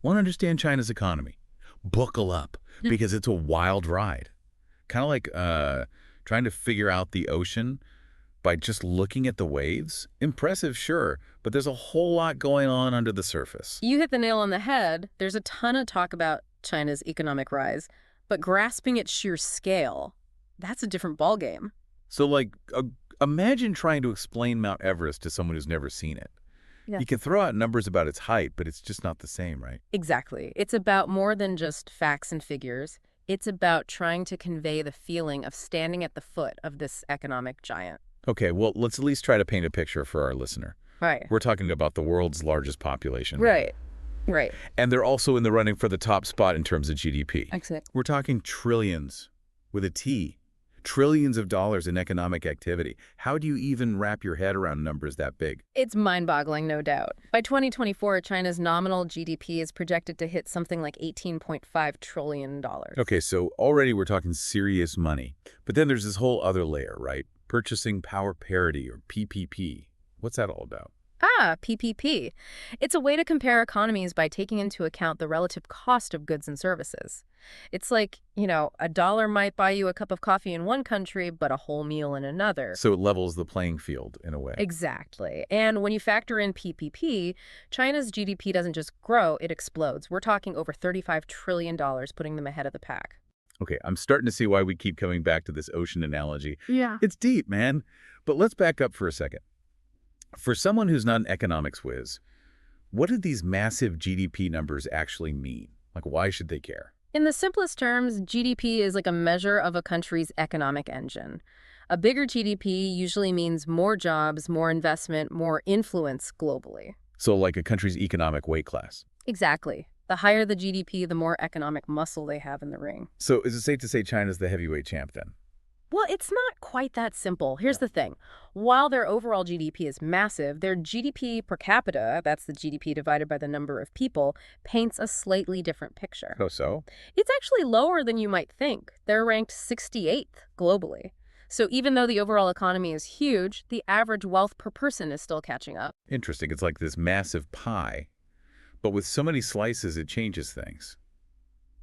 Want to understand China's economy? Buckle up, because it's a wild ride. Kind of like trying to figure out the ocean by just looking at the waves. Impressive, sure, but there's a whole lot going on under the surface. You hit the nail on the head. There's a ton of talk about China's economic rise, but grasping its sheer scale, that's a different ballgame. So, like, imagine trying to explain Mount Everest to someone who's never seen it. Yeah. You can throw out numbers about its height, but it's just not the same, right? Exactly. It's about more than just facts and figures. It's about trying to convey the feeling of standing at the foot of this economic giant. Okay, well, let's at least try to paint a picture for our listener. Right. We're talking about the world's largest population. Right. Right. And they're also in the running for the top spot in terms of GDP. Excellent. We're talking trillions, with a T. Trillions of dollars in economic activity. How do you even wrap your head around numbers that big? It's mind-boggling, no doubt. By 2024, China's nominal GDP is projected to hit something like $18.5 trillion. Okay, so already we're talking serious money. But then there's this whole other layer, right? Purchasing Power Parity, or PPP. What's that all about? PPP. It's a way to compare economies by taking into account the relative cost of goods and services. It's like, a dollar might buy you a cup of coffee in one country, but a whole meal in another. So it levels the playing field in a way. Exactly. And when you factor in PPP, China's GDP doesn't just grow, it explodes. We're talking over $35 trillion, putting them ahead of the pack. Okay, I'm starting to see why we keep coming back to this ocean analogy. Yeah. It's deep, man. But let's back up for a second. For someone who's not an economics whiz, what do these massive GDP numbers actually mean? Like, why should they care? In the simplest terms, GDP is like a measure of a country's economic engine. A bigger GDP usually means more jobs, more investment, more influence globally. So like a country's economic weight class. Exactly. The higher the GDP, the more economic muscle they have in the ring. So is it safe to say China's the heavyweight champ then? Well, it's not quite that simple. Here's the thing. While their overall GDP is massive, their GDP per capita, that's the GDP divided by the number of people, paints a slightly different picture. Oh, so? It's actually lower than you might think. They're ranked 68th globally. So even though the overall economy is huge, the average wealth per person is still catching up. Interesting. It's like this massive pie. But with so many slices, it changes things.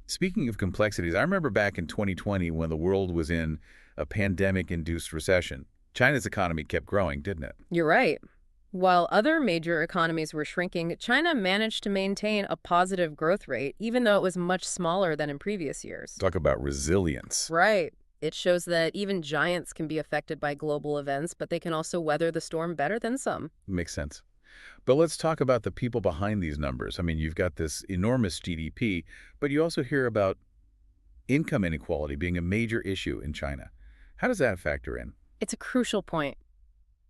Speaking of complexities, I remember back in 2020 when the world was in a pandemic-induced recession. China's economy kept growing, didn't it? You're right. While other major economies were shrinking, China managed to maintain a positive growth rate, even though it was much smaller than in previous years. Talk about resilience. Right. It shows that even giants can be affected by global events, but they can also weather the storm better than some. Makes sense. But let's talk about the people behind these numbers. I mean, you've got this enormous GDP, but you also hear about income inequality being a major issue in China. How does that factor in? It's a crucial point.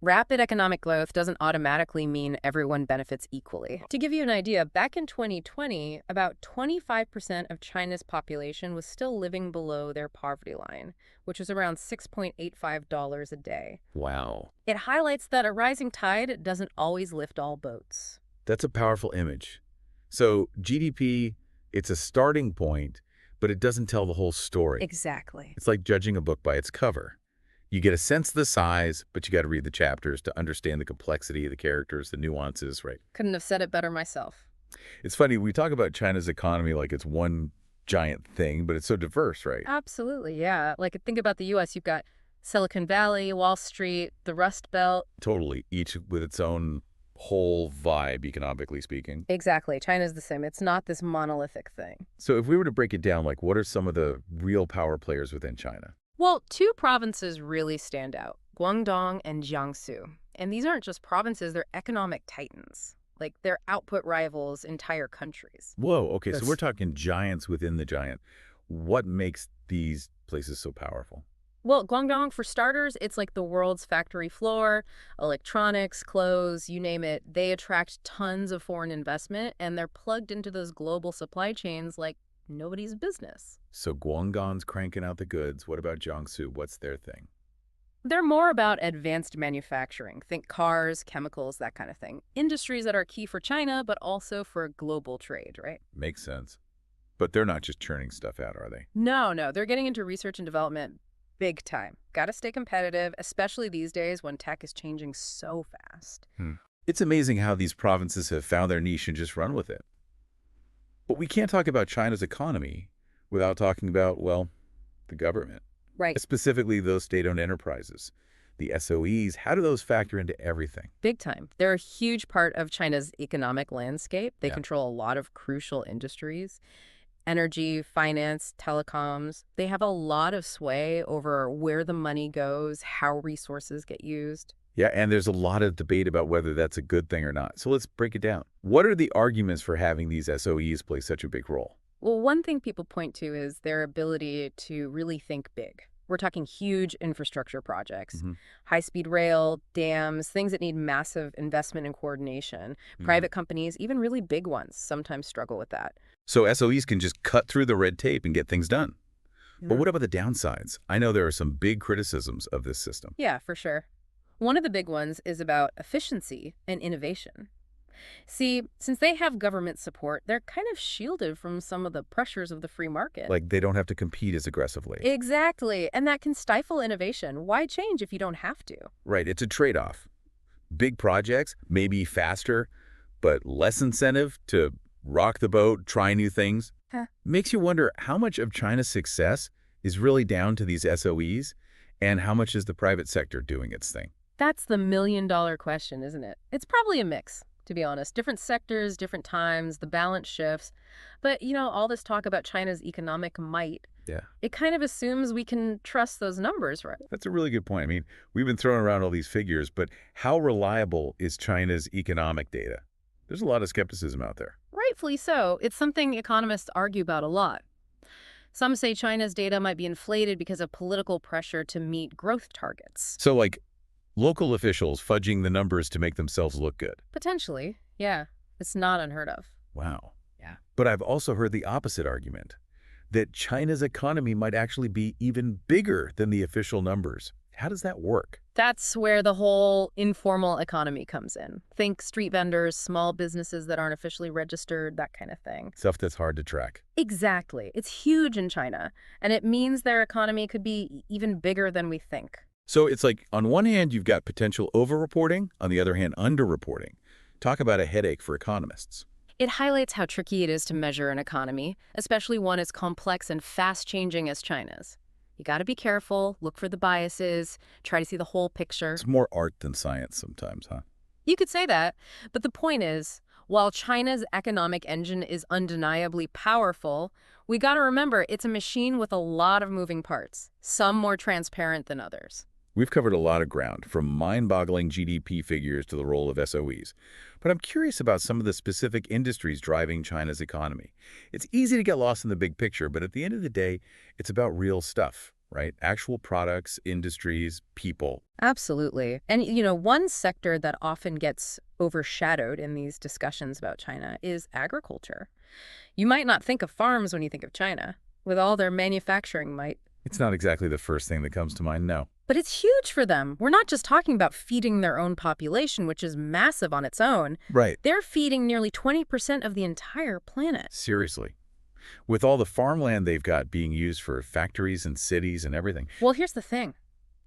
Rapid economic growth doesn't automatically mean everyone benefits equally. To give you an idea, back in 2020, about 25% of China's population was still living below their poverty line, which was around $6.85 a day. Wow. It highlights that a rising tide doesn't always lift all boats. That's a powerful image. So GDP, it's a starting point, but it doesn't tell the whole story. Exactly. It's like judging a book by its cover. You get a sense of the size, but you got to read the chapters to understand the complexity of the characters, the nuances, right? Couldn't have said it better myself. It's funny, we talk about China's economy like it's one giant thing, but it's so diverse, right? Absolutely, yeah. Like, think about the U.S. You've got Silicon Valley, Wall Street, the Rust Belt. Totally, each with its own whole vibe, economically speaking. Exactly. China's the same. It's not this monolithic thing. So if we were to break it down, like what are some of the real power players within China? Well, two provinces really stand out, Guangdong and Jiangsu. And these aren't just provinces, they're economic titans. Like, they're output rivals entire countries. Whoa, okay, so That's- we're talking giants within the giant. What makes these places so powerful? Well, Guangdong, for starters, it's like the world's factory floor, electronics, clothes, you name it. They attract tons of foreign investment, and they're plugged into those global supply chains like nobody's business. So Guangdong's cranking out the goods. What about Jiangsu? What's their thing? They're more about advanced manufacturing. Think cars, chemicals, that kind of thing. Industries that are key for China, but also for global trade, right? Makes sense. But they're not just churning stuff out, are they? No, no, they're getting into research and development big time. Got to stay competitive, especially these days when tech is changing so fast. It's amazing how these provinces have found their niche and just run with it. But we can't talk about China's economy without talking about, well, the government, Right. specifically those state-owned enterprises. The SOEs, how do those factor into everything? Big time. They're a huge part of China's economic landscape. They Yeah. control a lot of crucial industries. Energy, finance, telecoms. They have a lot of sway over where the money goes, how resources get used. Yeah, and there's a lot of debate about whether that's a good thing or not. So let's break it down. What are the arguments for having these SOEs play such a big role? Well, one thing people point to is their ability to really think big. We're talking huge infrastructure projects, Hmm. high-speed rail, dams, things that need massive investment and coordination. Private companies, even really big ones, sometimes struggle with that. So SOEs can just cut through the red tape and get things done. But Mhm. what about the downsides? I know there are some big criticisms of this system. Yeah, for sure. One of the big ones is about efficiency and innovation. See, since they have government support, they're kind of shielded from some of the pressures of the free market. Like they don't have to compete as aggressively. Exactly. And that can stifle innovation. Why change if you don't have to? Right, it's a trade-off. Big projects, maybe faster, but less incentive to rock the boat, try new things. Huh. Makes you wonder how much of China's success is really down to these SOEs and how much is the private sector doing its thing. That's the million-dollar question, isn't it? It's probably a mix, to be honest. Different sectors, different times, the balance shifts. But, all this talk about China's economic might, Yeah. it kind of assumes we can trust those numbers, right? That's a really good point. I mean, we've been throwing around all these figures, but how reliable is China's economic data? There's a lot of skepticism out there. Rightfully so. It's something economists argue about a lot. Some say China's data might be inflated because of political pressure to meet growth targets. So, like, local officials fudging the numbers to make themselves look good. Potentially, yeah. It's not unheard of. Wow. Yeah. But I've also heard the opposite argument, that China's economy might actually be even bigger than the official numbers. How does that work? That's where the whole informal economy comes in. Think street vendors, small businesses that aren't officially registered, that kind of thing. Stuff that's hard to track. Exactly. It's huge in China, and it means their economy could be even bigger than we think. So it's like, on one hand, you've got potential overreporting, on the other hand, underreporting. Talk about a headache for economists. It highlights how tricky it is to measure an economy, especially one as complex and fast-changing as China's. You got to be careful, look for the biases, try to see the whole picture. It's more art than science sometimes, huh? You could say that, but the point is, while China's economic engine is undeniably powerful, we got to remember it's a machine with a lot of moving parts, some more transparent than others. We've covered a lot of ground, from mind-boggling GDP figures to the role of SOEs. But I'm curious about some of the specific industries driving China's economy. It's easy to get lost in the big picture, but at the end of the day, it's about real stuff, right? Actual products, industries, people. Absolutely. And, one sector that often gets overshadowed in these discussions about China is agriculture. You might not think of farms when you think of China, with all their manufacturing might. It's not exactly the first thing that comes to mind, no. But it's huge for them. We're not just talking about feeding their own population, which is massive on its own. Right. They're feeding nearly 20% of the entire planet. Seriously. With all the farmland they've got being used for factories and cities and everything. Well, here's the thing.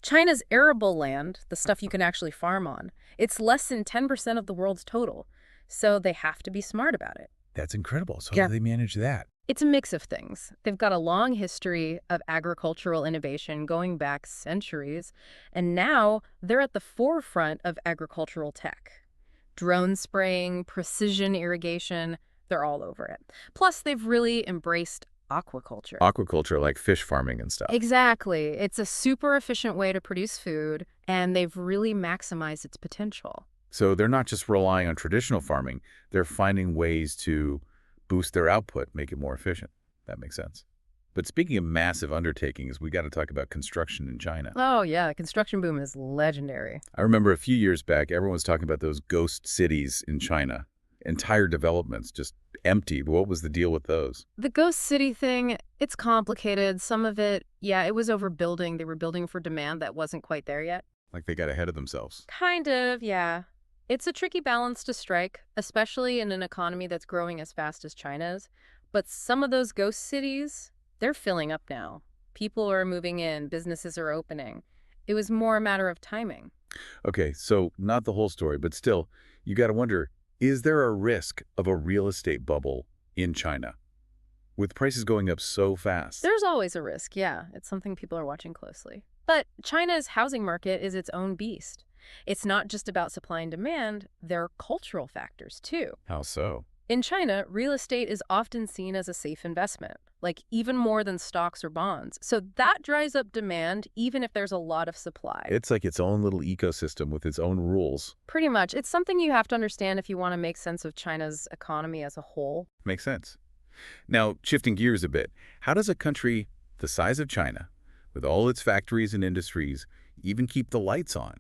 China's arable land, the stuff you can actually farm on, it's less than 10% of the world's total. So they have to be smart about it. That's incredible. So Yeah. how do they manage that? It's a mix of things. They've got a long history of agricultural innovation going back centuries, and now they're at the forefront of agricultural tech. Drone spraying, precision irrigation, they're all over it. Plus, they've really embraced aquaculture. Aquaculture, like fish farming and stuff. Exactly. It's a super efficient way to produce food, and they've really maximized its potential. So they're not just relying on traditional farming, they're finding ways to boost their output, make it more efficient. That makes sense. But speaking of massive undertakings, we got to talk about construction in China. Oh, yeah, the construction boom is legendary. I remember a few years back, everyone was talking about those ghost cities in China. Entire developments just empty. What was the deal with those? The ghost city thing, it's complicated. Some of it, yeah, it was overbuilding. They were building for demand that wasn't quite there yet. Like they got ahead of themselves. Kind of, yeah. It's a tricky balance to strike, especially in an economy that's growing as fast as China's. But some of those ghost cities, they're filling up now. People are moving in, businesses are opening. It was more a matter of timing. Okay, so not the whole story, but still, you got to wonder, is there a risk of a real estate bubble in China? with prices going up so fast. There's always a risk, yeah. It's something people are watching closely. But China's housing market is its own beast. It's not just about supply and demand, there are cultural factors too. How so? In China, real estate is often seen as a safe investment, like even more than stocks or bonds. So that dries up demand even if there's a lot of supply. It's like its own little ecosystem with its own rules. Pretty much. It's something you have to understand if you want to make sense of China's economy as a whole. Makes sense. Now, shifting gears a bit, how does a country the size of China, with all its factories and industries, even keep the lights on?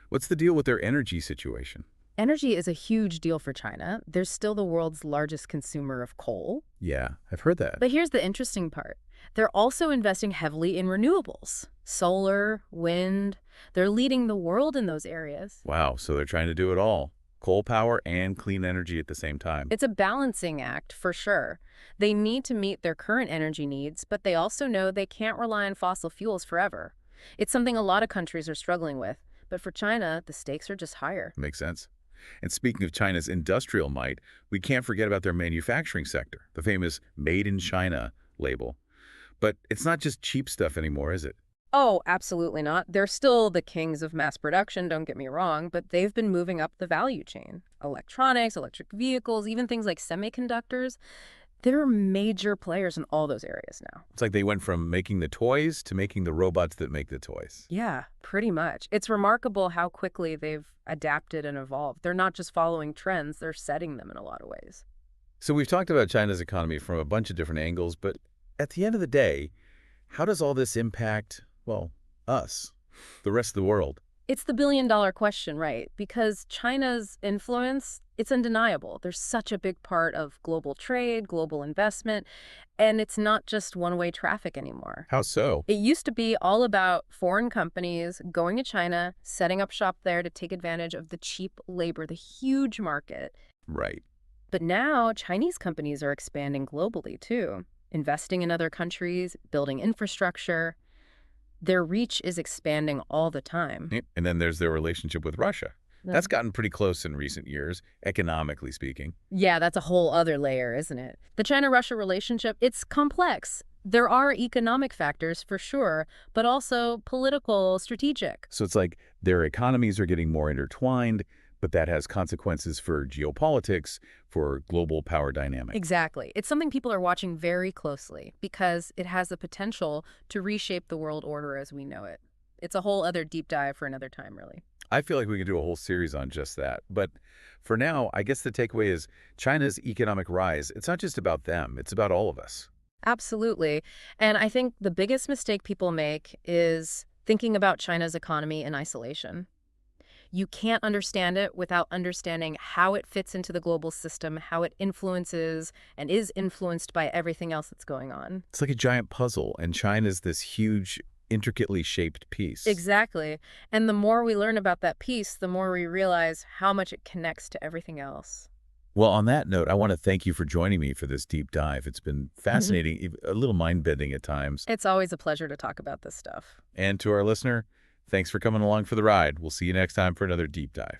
What's the deal with their energy situation? Energy is a huge deal for China. They're still the world's largest consumer of coal. Yeah, I've heard that. But here's the interesting part. They're also investing heavily in renewables. Solar, wind. They're leading the world in those areas. Wow, so they're trying to do it all. Coal power and clean energy at the same time. It's a balancing act, for sure. They need to meet their current energy needs, but they also know they can't rely on fossil fuels forever. It's something a lot of countries are struggling with. But for China, the stakes are just higher. Makes sense. And speaking of China's industrial might, we can't forget about their manufacturing sector, the famous Made in China label. But it's not just cheap stuff anymore, is it? Oh, absolutely not. They're still the kings of mass production, don't get me wrong, but they've been moving up the value chain. Electronics, electric vehicles, even things like semiconductors. They're major players in all those areas now. It's like they went from making the toys to making the robots that make the toys. Yeah, pretty much. It's remarkable how quickly they've adapted and evolved. They're not just following trends, they're setting them in a lot of ways. So we've talked about China's economy from a bunch of different angles, but at the end of the day, how does all this impact, well, us, the rest of the world? It's the billion-dollar question, right? Because China's influence, it's undeniable. There's such a big part of global trade, global investment, and it's not just one-way traffic anymore. How so? It used to be all about foreign companies going to China, setting up shop there to take advantage of the cheap labor, the huge market. Right. But now Chinese companies are expanding globally too, investing in other countries, building infrastructure. Their reach is expanding all the time. Yep. And then there's their relationship with Russia. Yeah. That's gotten pretty close in recent years, economically speaking. Yeah, that's a whole other layer, isn't it? The China-Russia relationship, it's complex. There are economic factors for sure, but also political, strategic. So it's like their economies are getting more intertwined, but that has consequences for geopolitics, for global power dynamics. Exactly. It's something people are watching very closely because it has the potential to reshape the world order as we know it. It's a whole other deep dive for another time, really. I feel like we could do a whole series on just that. But for now, I guess the takeaway is China's economic rise, it's not just about them, it's about all of us. Absolutely. And I think the biggest mistake people make is thinking about China's economy in isolation. You can't understand it without understanding how it fits into the global system, how it influences and is influenced by everything else that's going on. It's like a giant puzzle, and China's this huge, intricately shaped piece. Exactly. And the more we learn about that piece, the more we realize how much it connects to everything else. Well, on that note, I want to thank you for joining me for this deep dive. It's been fascinating, a little mind-bending at times. It's always a pleasure to talk about this stuff. And to our listener, thanks for coming along for the ride. We'll see you next time for another deep dive.